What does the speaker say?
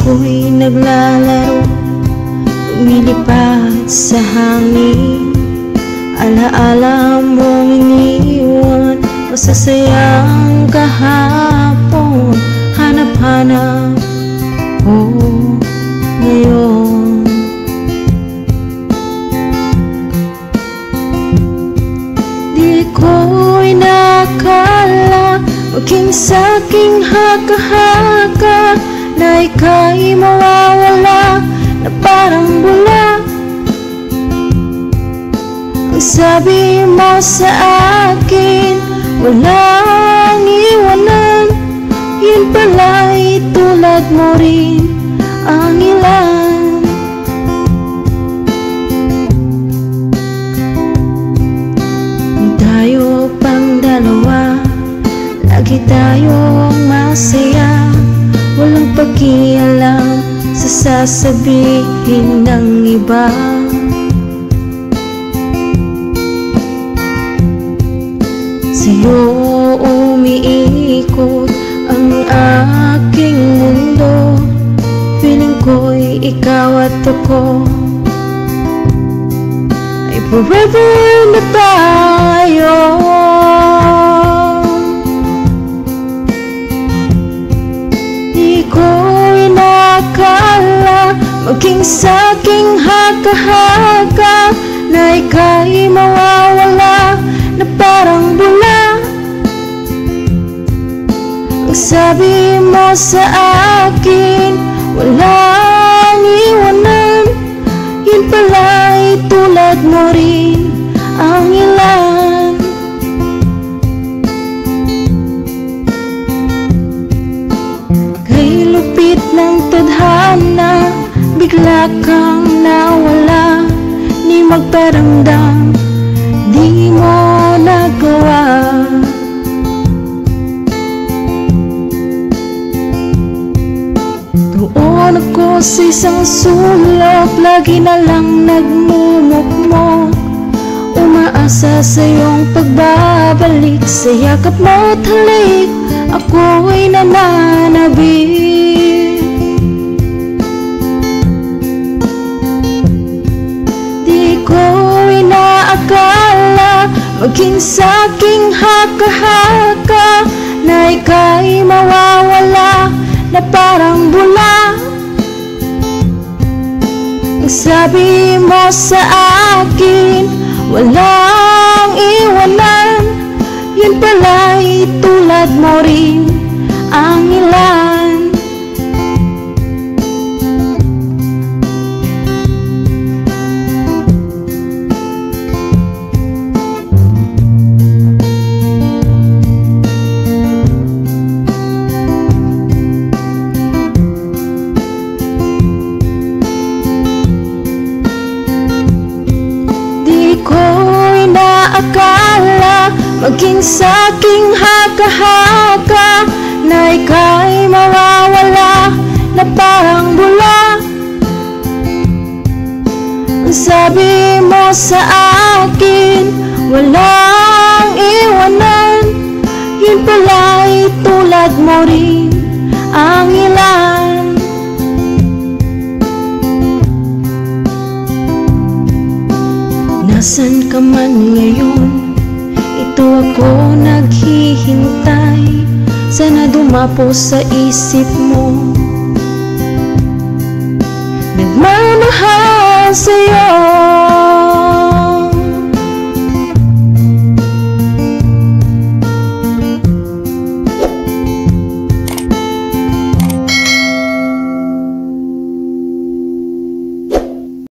ako'y naglalaro, lumilipad sa hangin. Alaala mong iniwan, masasayang kahapon. Hanap-hanap ko ngayon. Di ko inakala maging sa'king haka-haka na ika'y mawawala na parang bula. Ang sabi mo sa akin, walang iwanan. Yun pala'y tulad mo rin ang ilan. Tayo pang dalawa, lagi tayong masaya. Walang pakialam sa sasabihin ng iba. Sa'yo umiikot ang aking mundo. Feeling ko'y ikaw at ako ay forever na tayo. Di ko inakala maging sa'king haka-haka na ika'y mawawala na parang bula. Ang sabi mo sa akin, walang iwanan. Yun pala'y tulad mo rin ang ilan. Kay lupit ng tadhana, bigla kang nawala. Di magparamdam, di mo nagawa. Doon ako sa isang sulok, lagi na lang nagmumukmok. Umaasa sa iyong pagbabalik, sa yakap mo't halik, ako'y nananabik. Di ko inaakala maging sa'king haka-haka na ika'y mawawala na parang bula. Ang sabi mo sa akin, walang iwanan. Yun pala'y tulad mo rin ang ilan. Akala maging sa'king haka-haka na ika'y mawawala na parang bula. Ang sabi mo sa akin, walang iwanan. Yun pala'y tulad mo rin ang ilan. Nasaan ka man ngayon, ito ako naghihintay. Sana dumapo sa isip mo